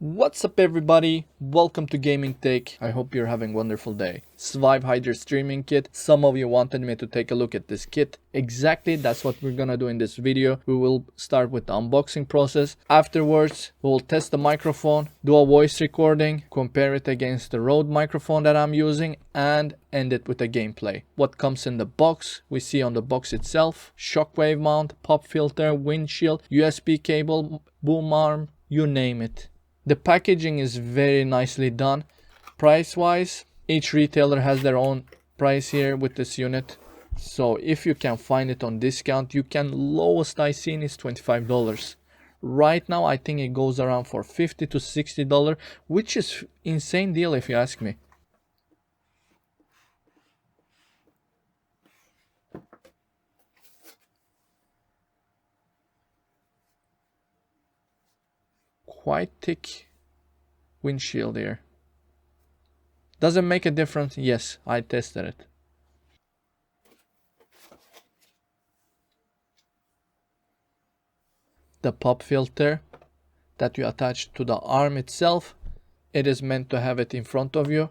What's up everybody, welcome to Gamingtech. I hope you're having a wonderful day. SVIVE HYDRA Streaming Kit. Some of you wanted me to take a look at this kit. Exactly, that's what we're gonna do in this video. We will start with the unboxing process. Afterwards, we'll test the microphone, do a voice recording, compare it against the Rode microphone that I'm using, and end it with a gameplay. What comes in the box, we see on the box itself: shockwave mount, pop filter, windshield, USB cable, boom arm, you name it. The packaging is very nicely done. Price wise, each retailer has their own price here with this unit. So if you can find it on discount, you can. Lowest I seen is $25. Right now I think it goes around for $50 to $60, which is insane deal if you ask me. Quite thick windshield here. Does it make a difference? Yes, I tested it. The pop filter that you attach to the arm itself, it is meant to have it in front of you.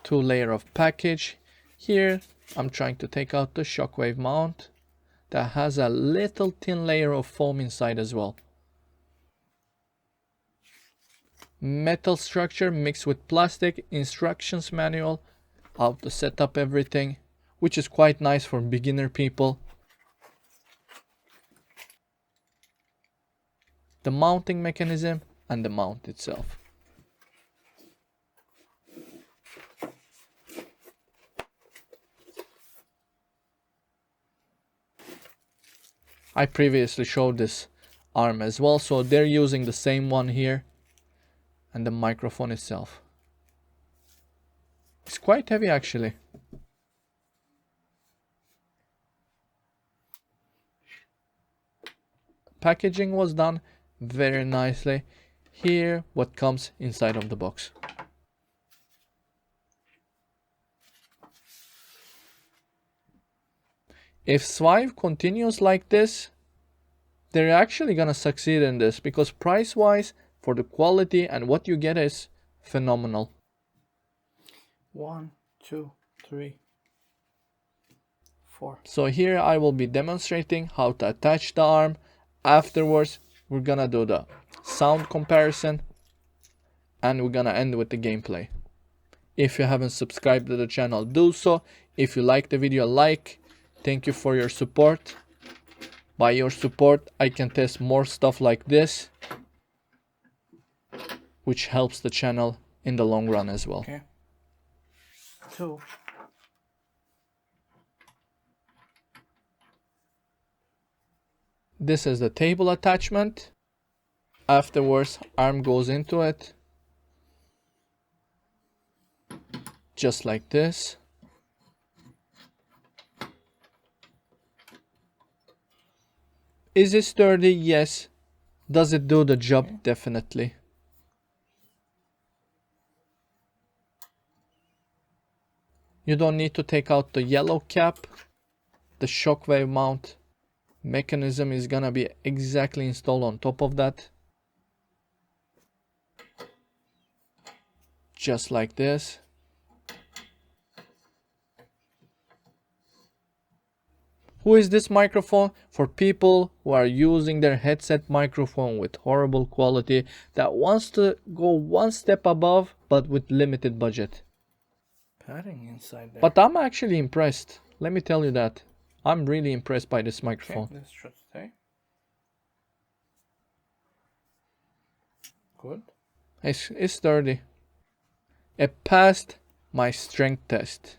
Two layer of package. Here I'm trying to take out the shockwave mount that has a little thin layer of foam inside as well. Metal structure mixed with plastic, instructions manual, how to set up everything, which is quite nice for beginner people. The mounting mechanism and the mount itself. I previously showed this arm as well, so they're using the same one here. And the microphone itself. It's quite heavy actually. Packaging was done very nicely. Here what comes inside of the box. If SVIVE continues like this, they're actually gonna succeed in this, because price wise for the quality and what you get is phenomenal. 1, 2, 3, 4. So here I will be demonstrating how to attach the arm. Afterwards we're gonna do the sound comparison and we're gonna end with the gameplay. If you haven't subscribed to the channel, do so. If you like the video, like. Thank you for your support. By your support I can test more stuff like this, which helps the channel in the long run as well. Okay. 2. This is the table attachment. Afterwards, arm goes into it. Just like this. Is it sturdy? Yes. Does it do the job? Okay. Definitely. You don't need to take out the yellow cap. The shockwave mount mechanism is gonna be exactly installed on top of that. Just like this. Who is this microphone? For people who are using their headset microphone with horrible quality, that wants to go one step above but with limited budget. Padding inside there. But I'm actually impressed. Let me tell you that. I'm really impressed by this microphone. Okay, this should stay. Good. It's sturdy. It passed my strength test.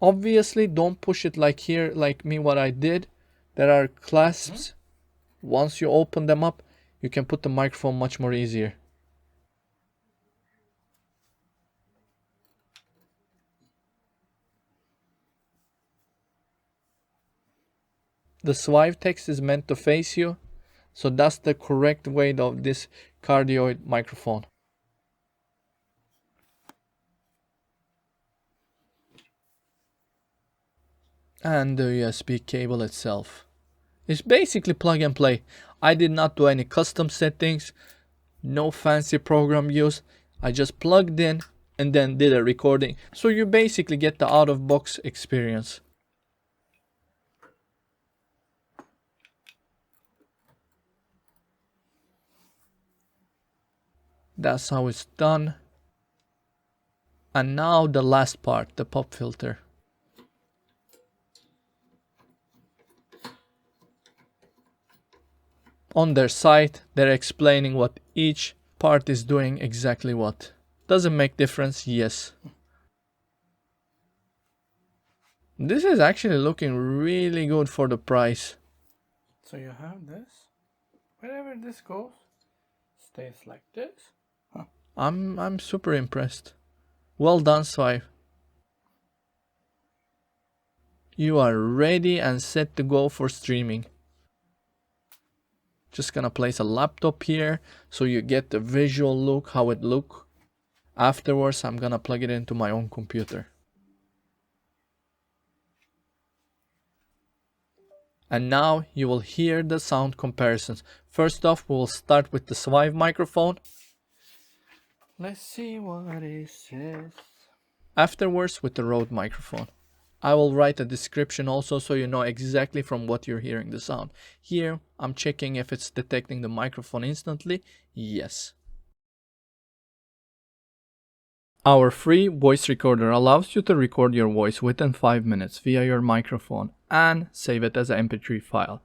Obviously don't push it like here, like me what I did. There are clasps. Once you open them up, you can put the microphone much more easier. The SVIVE text is meant to face you, so that's the correct weight of this cardioid microphone. And the USB cable itself. It's basically plug and play. I did not do any custom settings, no fancy program use. I just plugged in and then did a recording. So you basically get the out-of-box experience. That's how it's done. And now the last part, the pop filter. On their site, they're explaining what each part is doing exactly what. Does it make difference? Yes. This is actually looking really good for the price. So you have this. Wherever this goes, stays like this. Huh. I'm super impressed. Well done, SVIVE. You are ready and set to go for streaming. Just gonna place a laptop here so you get the visual look, how it look. Afterwards, I'm gonna plug it into my own computer. And now you will hear the sound comparisons. First off, we will start with the SVIVE microphone. Let's see what it says. Afterwards, with the Rode microphone. I will write a description also so you know exactly from what you're hearing the sound. Here, I'm checking if it's detecting the microphone instantly. Yes. Our free voice recorder allows you to record your voice within 5 minutes via your microphone and save it as an MP3 file.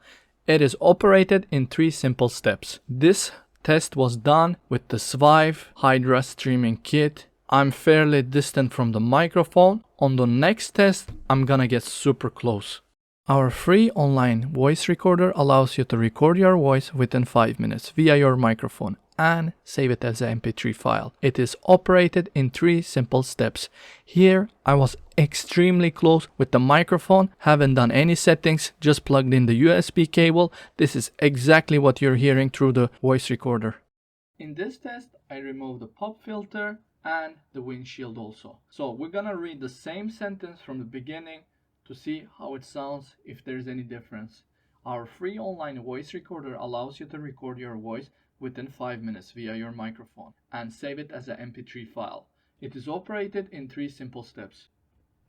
It is operated in 3 simple steps. This test was done with the SVIVE HYDRA Streaming Kit. I'm fairly distant from the microphone. On the next test, I'm gonna get super close. Our free online voice recorder allows you to record your voice within 5 minutes via your microphone and save it as an MP3 file. It is operated in 3 simple steps. Here, I was extremely close with the microphone, haven't done any settings, just plugged in the USB cable. This is exactly what you're hearing through the voice recorder. In this test, I removed the pop filter and the windshield also. So we're gonna read the same sentence from the beginning to see how it sounds, if there's any difference. Our free online voice recorder allows you to record your voice within 5 minutes via your microphone and save it as an MP3 file. It is operated in 3 simple steps.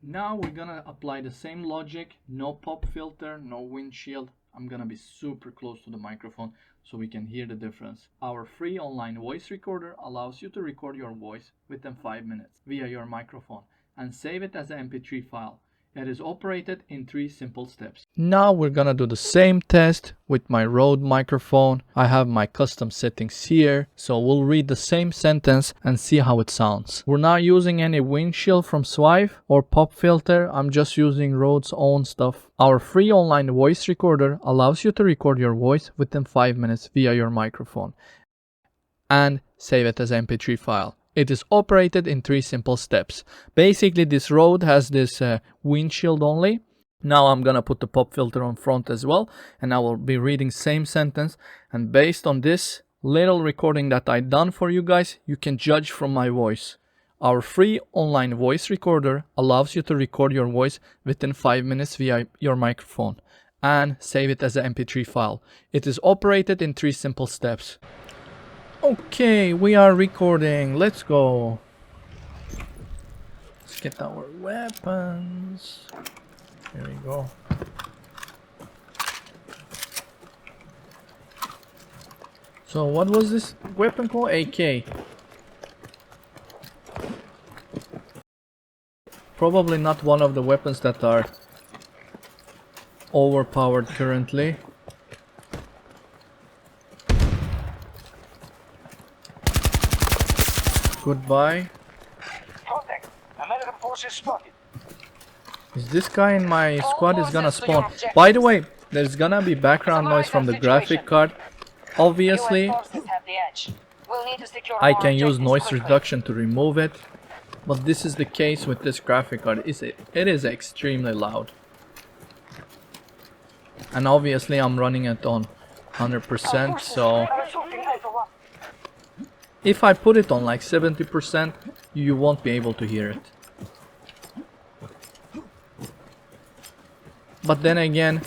Now we're gonna apply the same logic, no pop filter, no windshield. I'm gonna be super close to the microphone so we can hear the difference. Our free online voice recorder allows you to record your voice within 5 minutes via your microphone and save it as an MP3 file. It is operated in 3 simple steps. Now we're gonna do the same test with my Rode microphone. I have my custom settings here, so we'll read the same sentence and see how it sounds. We're not using any windshield from SVIVE or pop filter. I'm just using Rode's own stuff. Our free online voice recorder allows you to record your voice within 5 minutes via your microphone and save it as an MP3 file. It is operated in 3 simple steps. Basically, this Rode has this windshield only. Now I'm gonna put the pop filter on front as well, and I will be reading same sentence. And based on this little recording that I done for you guys, you can judge from my voice. Our free online voice recorder allows you to record your voice within 5 minutes via your microphone and save it as an MP3 file. It is operated in 3 simple steps. Okay, we are recording. Let's go. Let's get our weapons. Here we go. So what was this weapon called? AK. Probably not one of the weapons that are overpowered currently. Goodbye. Contact. American forces spotted. Is this guy in my squad is gonna spawn? By the way, there's gonna be background noise from the graphic card. Obviously, I can use noise reduction to remove it, but this is the case with this graphic card. It is extremely loud. And obviously I'm running it on 100%, so if I put it on like 70%, you won't be able to hear it. But then again,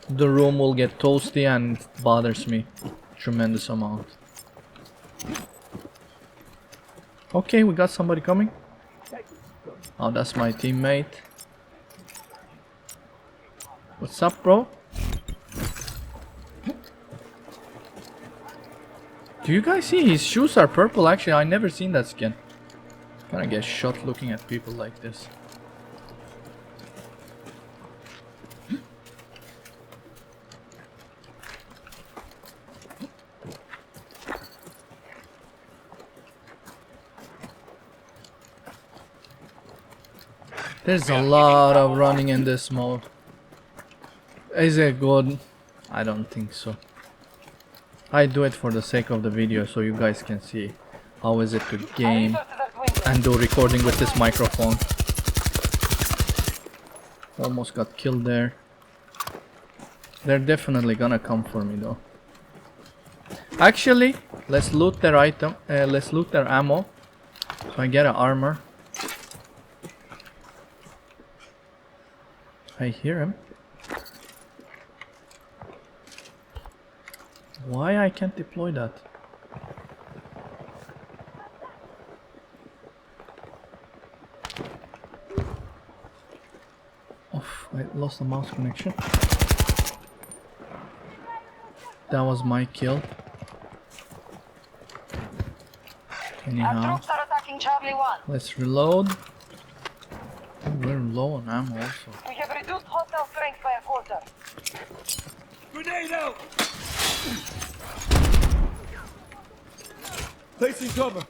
the room will get toasty and it bothers me tremendous amount. Okay, we got somebody coming. Oh, that's my teammate. What's up, bro? Do you guys see his shoes are purple? Actually, I never seen that skin. Gonna get shot looking at people like this. There's a lot of running in this mode. Is it good? I don't think so. I do it for the sake of the video so you guys can see how is it to game and do recording with this microphone. Almost got killed there. They're definitely gonna come for me though. Actually, let's loot their item. Let's loot their ammo. So I get an armor. I hear him. Why I can't deploy that? Oh, I lost the mouse connection. That was my kill. Anyhow, let's reload. We're low on ammo also. We have reduced hostile strength by a quarter. Grenade out! Placing cover.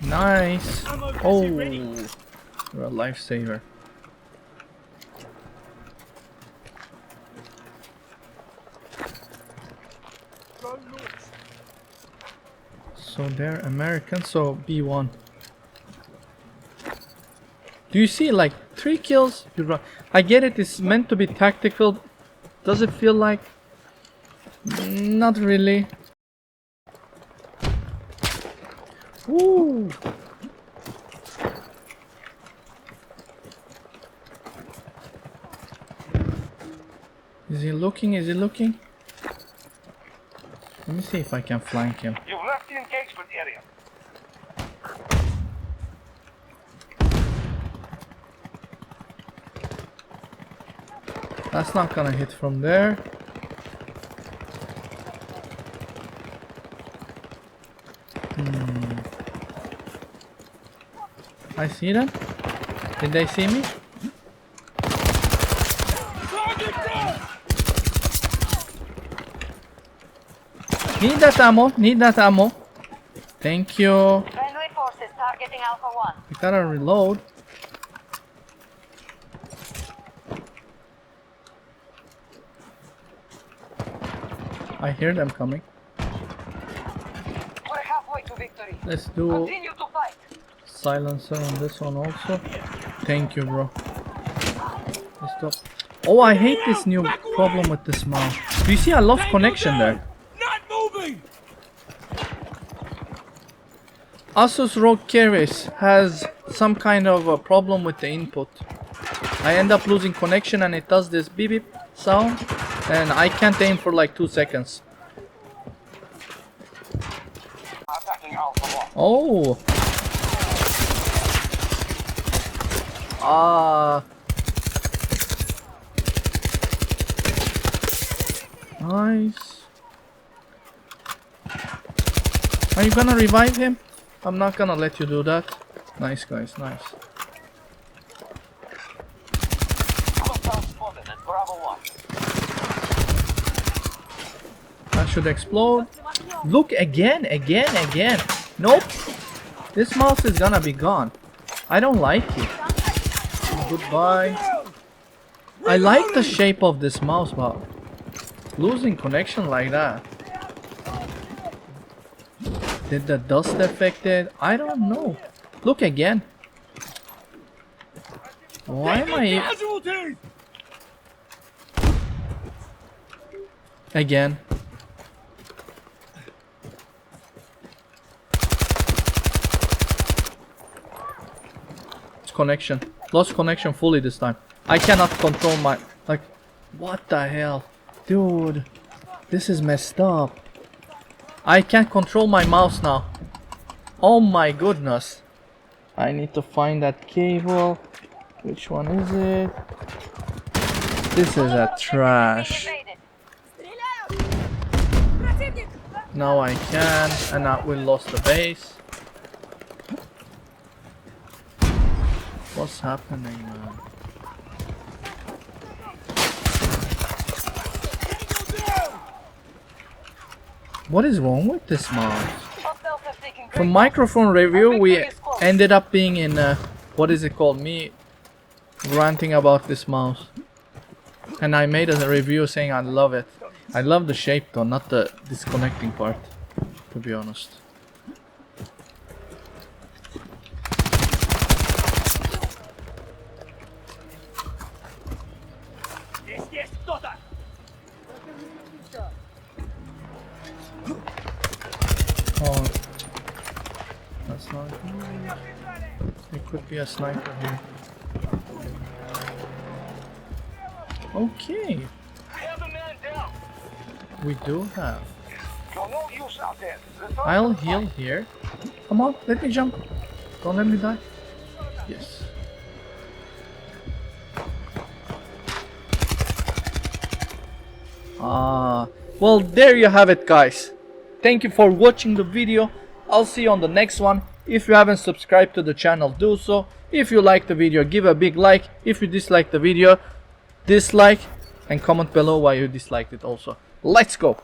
Nice. Oh, you're a lifesaver. So they're American, so B1. Do you see like 3 kills? You run. I get it, it's meant to be tactical. Does it feel like? Not really. Woo! Is he looking? Is he looking? Let me see if I can flank him. You've left the engagement area. That's not gonna hit from there. I see them. Did they see me? Need that ammo. Need that ammo. Thank you. Friendly forces targeting Alpha 1. We gotta reload. I hear them coming. We're halfway to victory. Let's do Continue to fight. silencer on this one also. Thank you, bro. Stop. Oh, I hate this new problem with this mouse. Do you see I lost connection there? Not moving. Asus ROG Keris has some kind of a problem with the input. I end up losing connection and it does this beep beep sound and I can't aim for like 2 seconds. Attacking Alpha 1. Oh! Ah! Nice. Are you gonna revive him? I'm not gonna let you do that. Nice guys, nice. Hostile spotted at Bravo 1. That should explode. Look again. Nope. This mouse is gonna be gone. I don't like it. Goodbye. I like the shape of this mouse, but losing connection like that. Did the dust affect it? I don't know. Look again. Why am I... Casualties. Again. Connection. Lost connection fully this time. I cannot control my... Like, what the hell? Dude, this is messed up. I can't control my mouse now. Oh my goodness. I need to find that cable. Which one is it? This is a trash. Now I can, and now we lost the base. What's happening, man? What is wrong with this mouse? From microphone review, we ended up being in what is it called? Me ranting about this mouse, and I made a review saying I love it. I love the shape though, not the disconnecting part, to be honest. Oh, that's not good. There could be a sniper here. Okay, we do have. I'll heal here. Come on, let me jump. Don't let me die. Yes. Well, there you have it, guys. Thank you for watching the video. I'll see you on the next one. If you haven't subscribed to the channel, do so. If you liked the video, give a big like. If you disliked the video, dislike, and comment below why you disliked it also. Let's go.